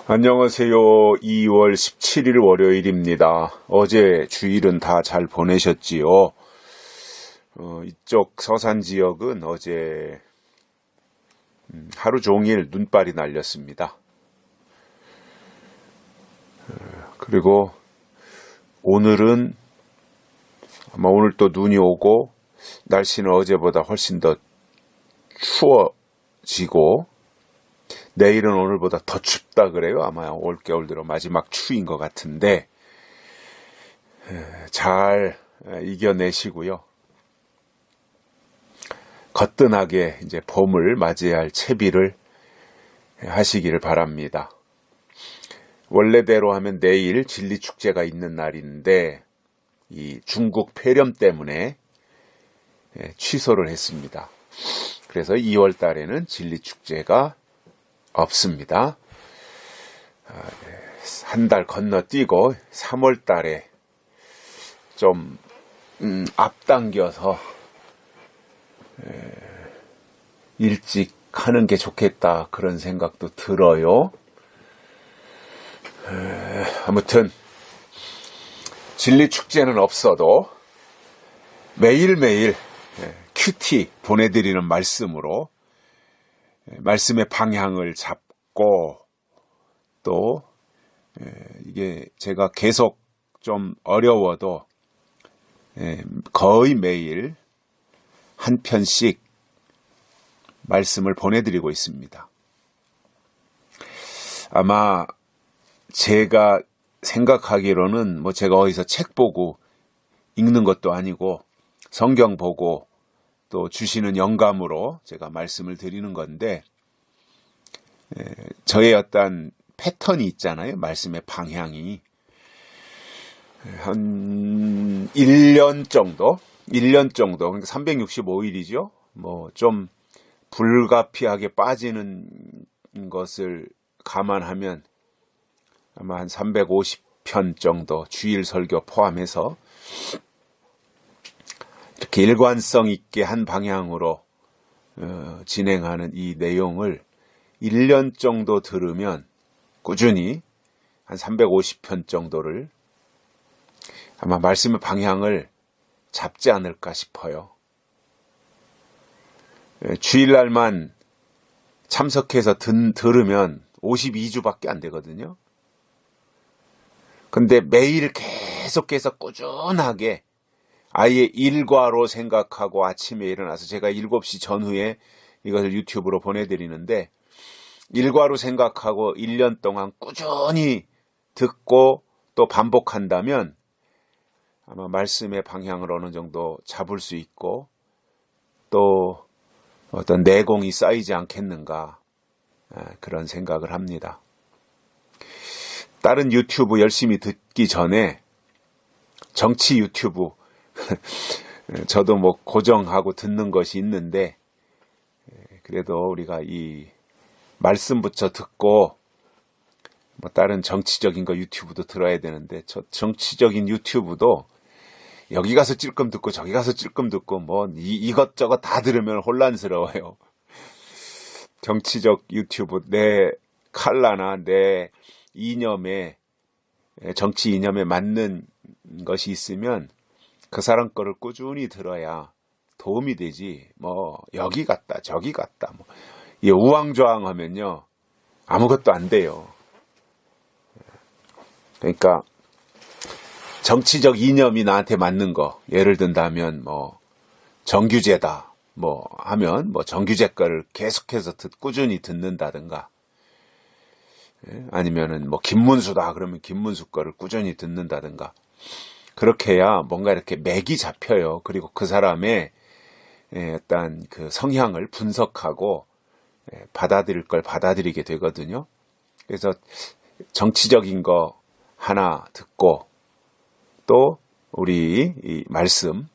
안녕하세요. 2월 17일 월요일입니다. 어제 주일은 다 잘 보내셨지요? 이쪽 서산 지역은 어제 하루 종일 눈발이 날렸습니다. 그리고 오늘은 아마 오늘 또 눈이 오고 날씨는 어제보다 훨씬 더 추워지고 내일은 오늘보다 더 춥다 그래요. 아마 올겨울 들어 마지막 추위인 것 같은데 잘 이겨내시고요. 거뜬하게 이제 봄을 맞이할 채비를 하시기를 바랍니다. 원래대로 하면 내일 진리축제가 있는 날인데 이 중국 폐렴 때문에 취소를 했습니다. 그래서 2월 달에는 진리축제가 없습니다. 한 달 건너뛰고 3월 달에 좀 앞당겨서 일찍 하는 게 좋겠다 그런 생각도 들어요. 아무튼 진리축제는 없어도 매일매일 큐티 보내드리는 말씀으로 말씀의 방향을 잡고 또 이게 제가 계속 좀 어려워도 거의 매일 한 편씩 말씀을 보내드리고 있습니다. 아마 제가 생각하기로는 뭐 제가 어디서 책 보고 읽는 것도 아니고 성경 보고 또 주시는 영감으로 제가 말씀을 드리는 건데 저의 어떤 패턴이 있잖아요. 말씀의 방향이 한 1년 정도 그러니까 365일이죠. 뭐 좀 불가피하게 빠지는 것을 감안하면 아마 한 350편 정도 주일 설교 포함해서 이렇게 일관성 있게 한 방향으로 진행하는 이 내용을 1년 정도 들으면 꾸준히 한 350편 정도를 아마 말씀의 방향을 잡지 않을까 싶어요. 주일날만 참석해서 들으면 52주밖에 안 되거든요. 근데 매일 계속해서 꾸준하게 아예 일과로 생각하고 아침에 일어나서 제가 7시 전후에 이것을 유튜브로 보내드리는데 일과로 생각하고 1년 동안 꾸준히 듣고 또 반복한다면 아마 말씀의 방향을 어느 정도 잡을 수 있고 또 어떤 내공이 쌓이지 않겠는가 그런 생각을 합니다. 다른 유튜브 열심히 듣기 전에 정치 유튜브 저도 뭐 고정하고 듣는 것이 있는데 그래도 우리가 이 말씀부터 듣고 뭐 다른 정치적인 거 유튜브도 들어야 되는데 저 정치적인 유튜브도 여기 가서 찔끔 듣고 저기 가서 찔끔 듣고 뭐 이것저것 다 들으면 혼란스러워요. 정치적 유튜브 내 칼라나 내 이념에 정치 이념에 맞는 것이 있으면 그 사람 거를 꾸준히 들어야 도움이 되지. 뭐 여기 갔다 저기 갔다 뭐 우왕좌왕하면요 아무것도 안 돼요. 그러니까 정치적 이념이 나한테 맞는 거 예를 든다면 뭐 정규제다 뭐 하면 뭐 정규제 거를 계속해서 꾸준히 듣는다든가 아니면은 뭐 김문수다 그러면 김문수 거를 꾸준히 듣는다든가 그렇게 해야 뭔가 이렇게 맥이 잡혀요. 그리고 그 사람의 어떤 그 성향을 분석하고 받아들일 걸 받아들이게 되거든요. 그래서 정치적인 거 하나 듣고 또 우리 이 말씀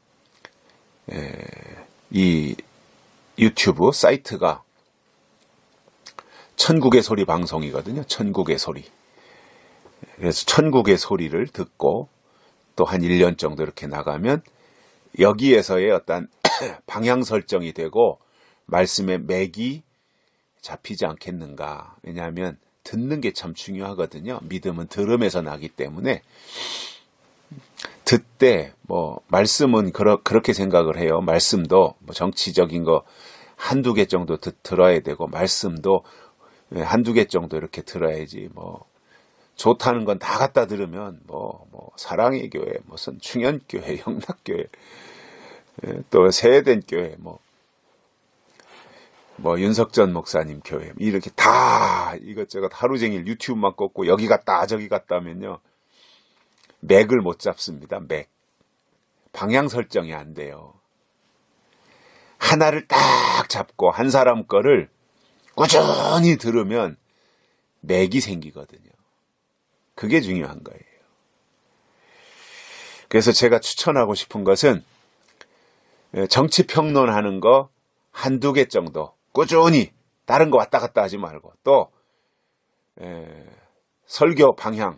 이 유튜브 사이트가 천국의 소리 방송이거든요. 천국의 소리. 그래서 천국의 소리를 듣고 또 한 1년 정도 이렇게 나가면 여기에서의 어떤 방향 설정이 되고 말씀의 맥이 잡히지 않겠는가. 왜냐하면 듣는 게 참 중요하거든요. 믿음은 들음에서 나기 때문에 듣되 뭐 말씀은 그렇게 생각을 해요. 말씀도 뭐 정치적인 거 한두 개 정도 들어야 되고 말씀도 한두 개 정도 이렇게 들어야지 뭐 좋다는 건 다 갖다 들으면 뭐 사랑의 교회 무슨 충현교회 영락교회 또 세eden 교회 뭐 윤석전 목사님 교회 이렇게 다 이것저것 하루 종일 유튜브만 꽂고 여기 갔다 저기 갔다 하면요 맥을 못 잡습니다. 맥 방향 설정이 안 돼요. 하나를 딱 잡고 한 사람 거를 꾸준히 들으면 맥이 생기거든요. 그게 중요한 거예요. 그래서 제가 추천하고 싶은 것은 정치 평론하는 거 한두 개 정도 꾸준히 다른 거 왔다 갔다 하지 말고 또 설교 방향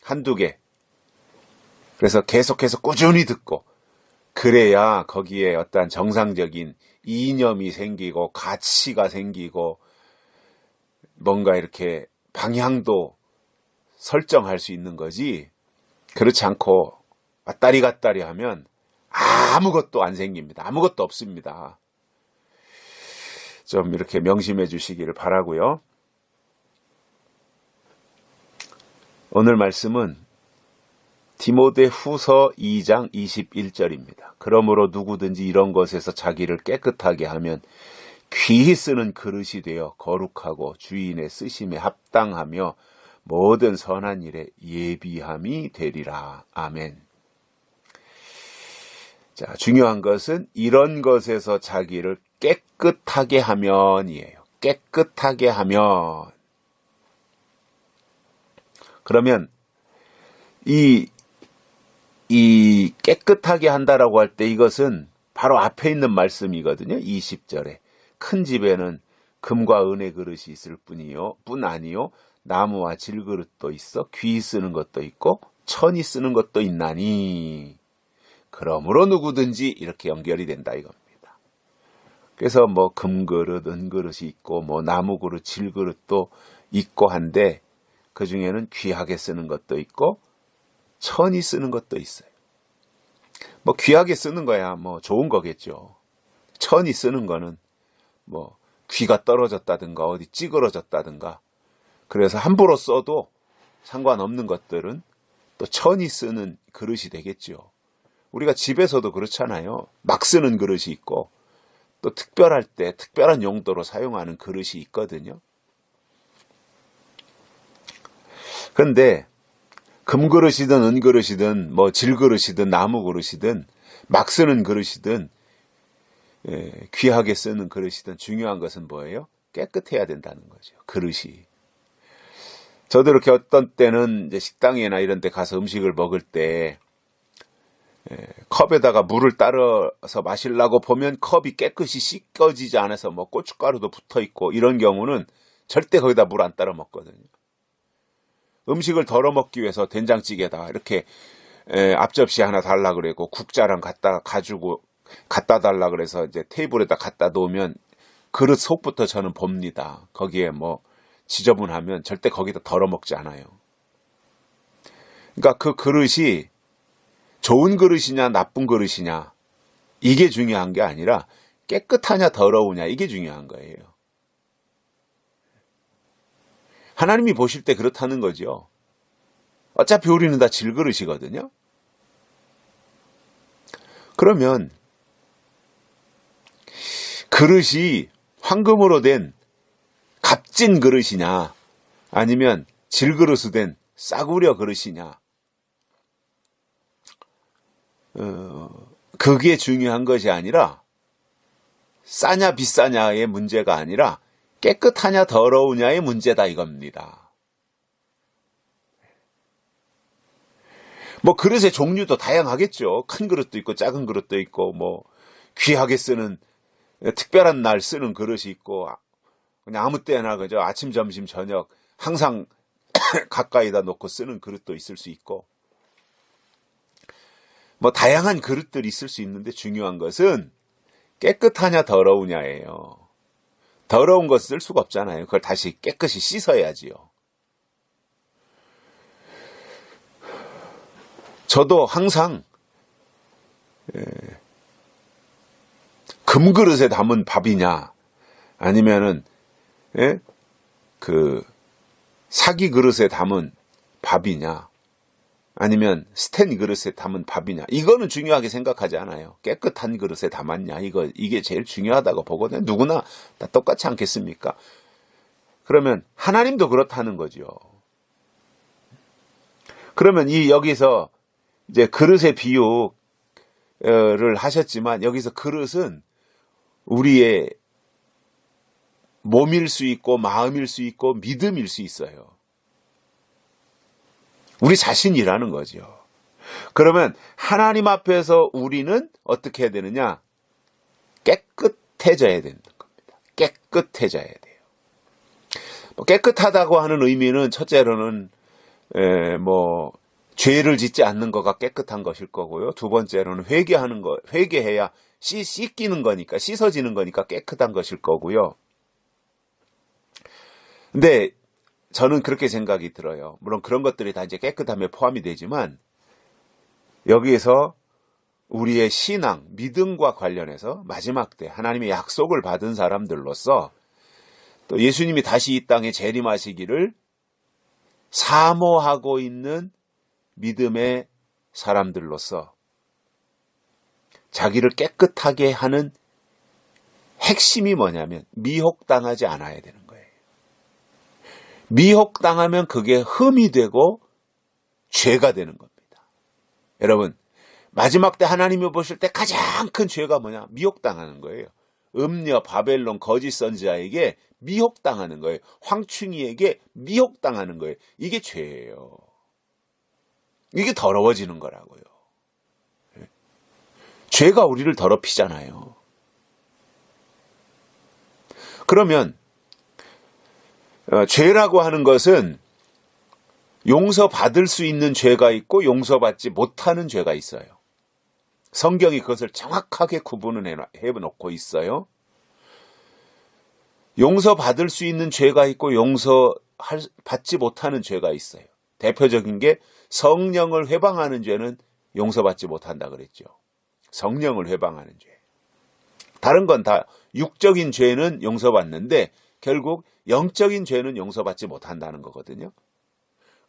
한두 개 그래서 계속해서 꾸준히 듣고 그래야 거기에 어떤 정상적인 이념이 생기고 가치가 생기고 뭔가 이렇게 방향도 설정할 수 있는 거지 그렇지 않고 왔다리 갔다리 하면 아무것도 안 생깁니다. 아무것도 없습니다. 좀 이렇게 명심해 주시기를 바라고요. 오늘 말씀은 디모데후서 2장 21절입니다. 그러므로 누구든지 이런 것에서 자기를 깨끗하게 하면 귀히 쓰는 그릇이 되어 거룩하고 주인의 쓰심에 합당하며 모든 선한 일에 예비함이 되리라. 아멘. 자, 중요한 것은 이런 것에서 자기를 깨끗하게 하면이에요. 깨끗하게 하면. 그러면 이 깨끗하게 한다라고 할 때 이것은 바로 앞에 있는 말씀이거든요. 20절에. 큰 집에는 금과 은의 그릇이 있을 뿐 아니요. 나무와 질그릇도 있어 귀 쓰는 것도 있고 천이 쓰는 것도 있나니. 그러므로 누구든지 이렇게 연결이 된다 이겁니다. 그래서 뭐 금그릇, 은그릇이 있고 뭐 나무그릇, 질그릇도 있고 한데 그 중에는 귀하게 쓰는 것도 있고 천이 쓰는 것도 있어요. 뭐 귀하게 쓰는 거야 뭐 좋은 거겠죠. 천이 쓰는 거는 뭐 귀가 떨어졌다든가 어디 찌그러졌다든가 그래서 함부로 써도 상관없는 것들은 또 천이 쓰는 그릇이 되겠죠. 우리가 집에서도 그렇잖아요. 막 쓰는 그릇이 있고 또 특별할 때 특별한 용도로 사용하는 그릇이 있거든요. 그런데 금그릇이든 은그릇이든 뭐 질그릇이든 나무그릇이든 막 쓰는 그릇이든 귀하게 쓰는 그릇이든 중요한 것은 뭐예요? 깨끗해야 된다는 거죠. 그릇이. 저도 이렇게 어떤 때는 이제 식당이나 이런 데 가서 음식을 먹을 때 컵에다가 물을 따라서 마시려고 보면 컵이 깨끗이 씻겨지지 않아서 뭐 고춧가루도 붙어 있고 이런 경우는 절대 거기다 물 안 따라 먹거든요. 음식을 덜어 먹기 위해서 된장찌개다 이렇게 앞접시 하나 달라 그래고 국자랑 갖다 달라 그래서 이제 테이블에다 갖다 놓으면 그릇 속부터 저는 봅니다. 거기에 뭐 지저분하면 절대 거기다 덜어 먹지 않아요. 그러니까 그 그릇이 좋은 그릇이냐 나쁜 그릇이냐 이게 중요한 게 아니라 깨끗하냐 더러우냐 이게 중요한 거예요. 하나님이 보실 때 그렇다는 거죠. 어차피 우리는 다 질그릇이거든요. 그러면 그릇이 황금으로 된 값진 그릇이냐 아니면 질그릇으로 된 싸구려 그릇이냐 그게 중요한 것이 아니라 싸냐 비싸냐의 문제가 아니라 깨끗하냐 더러우냐의 문제다 이겁니다. 뭐 그릇의 종류도 다양하겠죠. 큰 그릇도 있고 작은 그릇도 있고 뭐 귀하게 쓰는 특별한 날 쓰는 그릇이 있고 그냥 아무 때나 그죠. 아침 점심 저녁 항상 가까이다 놓고 쓰는 그릇도 있을 수 있고 뭐 다양한 그릇들이 있을 수 있는데 중요한 것은 깨끗하냐 더러우냐예요. 더러운 것을 쓸 수가 없잖아요. 그걸 다시 깨끗이 씻어야지요. 저도 항상 금그릇에 담은 밥이냐 아니면은 그 사기 그릇에 담은 밥이냐 아니면 스테인 그릇에 담은 밥이냐, 이거는 중요하게 생각하지 않아요. 깨끗한 그릇에 담았냐, 이게 제일 중요하다고 보거든요. 누구나 다 똑같지 않겠습니까? 그러면 하나님도 그렇다는 거죠. 그러면 여기서 이제 그릇의 비유를 하셨지만, 여기서 그릇은 우리의 몸일 수 있고 마음일 수 있고 믿음일 수 있어요. 우리 자신이라는 거죠. 그러면 하나님 앞에서 우리는 어떻게 해야 되느냐? 깨끗해져야 되는 겁니다. 깨끗해져야 돼요. 깨끗하다고 하는 의미는 첫째로는 죄를 짓지 않는 거가 깨끗한 것일 거고요. 두 번째로는 회개해야 씻기는 거니까, 씻어지는 거니까 깨끗한 것일 거고요. 근데 저는 그렇게 생각이 들어요. 물론 그런 것들이 다 이제 깨끗함에 포함이 되지만, 여기에서 우리의 신앙, 믿음과 관련해서 마지막 때 하나님의 약속을 받은 사람들로서, 또 예수님이 다시 이 땅에 재림하시기를 사모하고 있는 믿음의 사람들로서 자기를 깨끗하게 하는 핵심이 뭐냐면 미혹당하지 않아야 되는 거예요. 미혹당하면 그게 흠이 되고 죄가 되는 겁니다. 여러분, 마지막 때 하나님이 보실 때 가장 큰 죄가 뭐냐? 미혹당하는 거예요. 음녀, 바벨론, 거짓 선지자에게 미혹당하는 거예요. 황충이에게 미혹당하는 거예요. 이게 죄예요. 이게 더러워지는 거라고요. 죄가 우리를 더럽히잖아요. 그러면 죄라고 하는 것은 용서받을 수 있는 죄가 있고 용서받지 못하는 죄가 있어요. 성경이 그것을 정확하게 구분을 해놓고 있어요. 용서받을 수 있는 죄가 있고 용서받지 못하는 죄가 있어요. 대표적인 게 성령을 회방하는 죄는 용서받지 못한다 그랬죠. 성령을 회방하는 죄. 다른 건 다 육적인 죄는 용서받는데 결국 영적인 죄는 용서받지 못한다는 거거든요.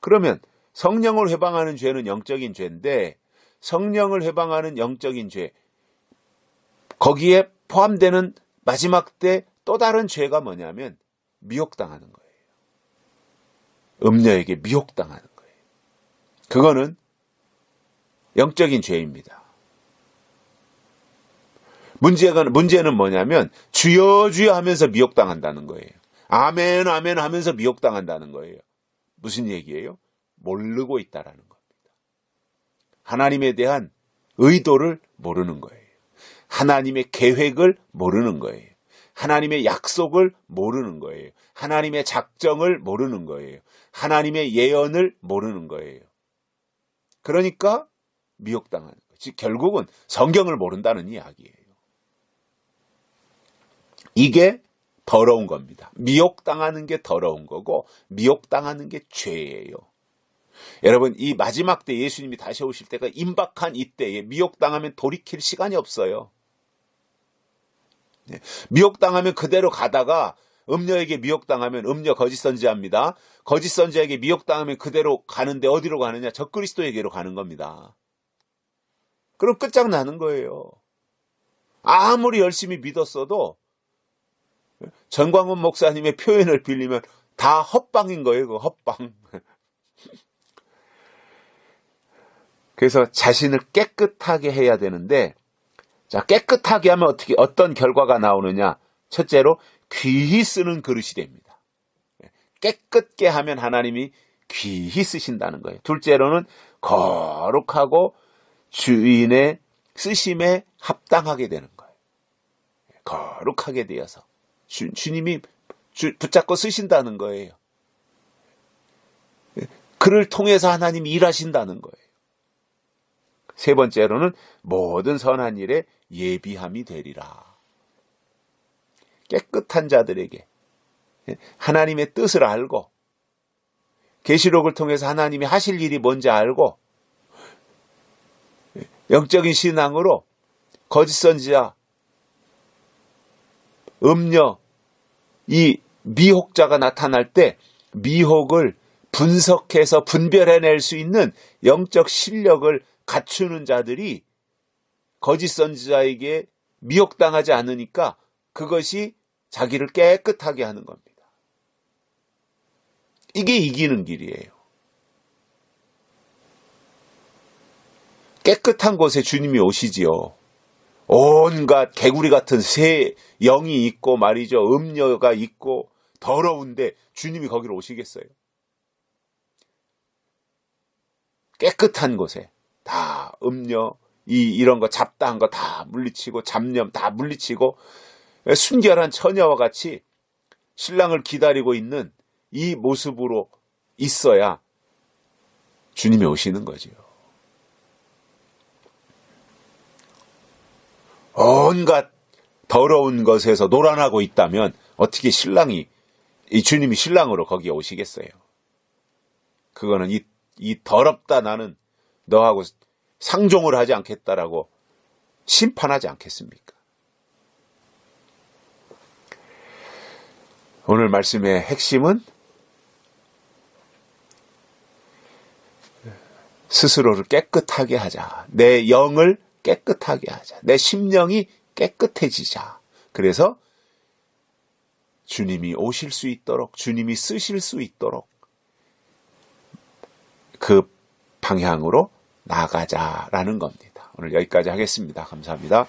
그러면 성령을 회방하는 죄는 영적인 죄인데, 성령을 회방하는 영적인 죄, 거기에 포함되는 마지막 때 또 다른 죄가 뭐냐면 미혹당하는 거예요. 음녀에게 미혹당하는 거예요. 그거는 영적인 죄입니다. 문제는 뭐냐면 주여 주여 하면서 미혹당한다는 거예요. 아멘 아멘 하면서 미혹당한다는 거예요. 무슨 얘기예요? 모르고 있다라는 겁니다. 하나님에 대한 의도를 모르는 거예요. 하나님의 계획을 모르는 거예요. 하나님의 약속을 모르는 거예요. 하나님의 작정을 모르는 거예요. 하나님의 예언을 모르는 거예요. 그러니까 미혹당하는 거예요. 즉 결국은 성경을 모른다는 이야기예요. 이게 더러운 겁니다. 미혹당하는 게 더러운 거고 미혹당하는 게 죄예요. 여러분, 이 마지막 때 예수님이 다시 오실 때가 임박한 이때에 미혹당하면 돌이킬 시간이 없어요. 미혹당하면 그대로 가다가 음녀에게 미혹당하면 음녀 거짓 선지자입니다. 거짓 선지자에게 미혹당하면 그대로 가는데 어디로 가느냐? 적그리스도에게로 가는 겁니다. 그럼 끝장나는 거예요. 아무리 열심히 믿었어도 전광훈 목사님의 표현을 빌리면 다 헛방인 거예요. 그 헛방. 그래서 자신을 깨끗하게 해야 되는데, 자, 깨끗하게 하면 어떤 결과가 나오느냐? 첫째로 귀히 쓰는 그릇이 됩니다. 깨끗게 하면 하나님이 귀히 쓰신다는 거예요. 둘째로는 거룩하고 주인의 쓰심에 합당하게 되는 거예요. 거룩하게 되어서 주님이 붙잡고 쓰신다는 거예요. 그를 통해서 하나님이 일하신다는 거예요. 세 번째로는 모든 선한 일에 예비함이 되리라. 깨끗한 자들에게 하나님의 뜻을 알고 계시록을 통해서 하나님이 하실 일이 뭔지 알고 영적인 신앙으로 거짓 선지자, 음녀, 이 미혹자가 나타날 때 미혹을 분석해서 분별해낼 수 있는 영적 실력을 갖추는 자들이 거짓 선지자에게 미혹당하지 않으니까 그것이 자기를 깨끗하게 하는 겁니다. 이게 이기는 길이에요. 깨끗한 곳에 주님이 오시지요. 온갖 개구리 같은 새 영이 있고 말이죠. 음녀가 있고 더러운데 주님이 거기로 오시겠어요? 깨끗한 곳에 다 음녀, 이런 거 잡다한 거 다 물리치고 잡념 다 물리치고 순결한 처녀와 같이 신랑을 기다리고 있는 이 모습으로 있어야 주님이 오시는 거지요. 온갖 더러운 것에서 노란하고 있다면 어떻게 이 주님이 신랑으로 거기에 오시겠어요? 그거는 이 더럽다 나는 너하고 상종을 하지 않겠다라고 심판하지 않겠습니까? 오늘 말씀의 핵심은 스스로를 깨끗하게 하자. 내 영을 깨끗하게 하자. 내 심령이 깨끗해지자. 그래서 주님이 오실 수 있도록, 주님이 쓰실 수 있도록 그 방향으로 나가자라는 겁니다. 오늘 여기까지 하겠습니다. 감사합니다.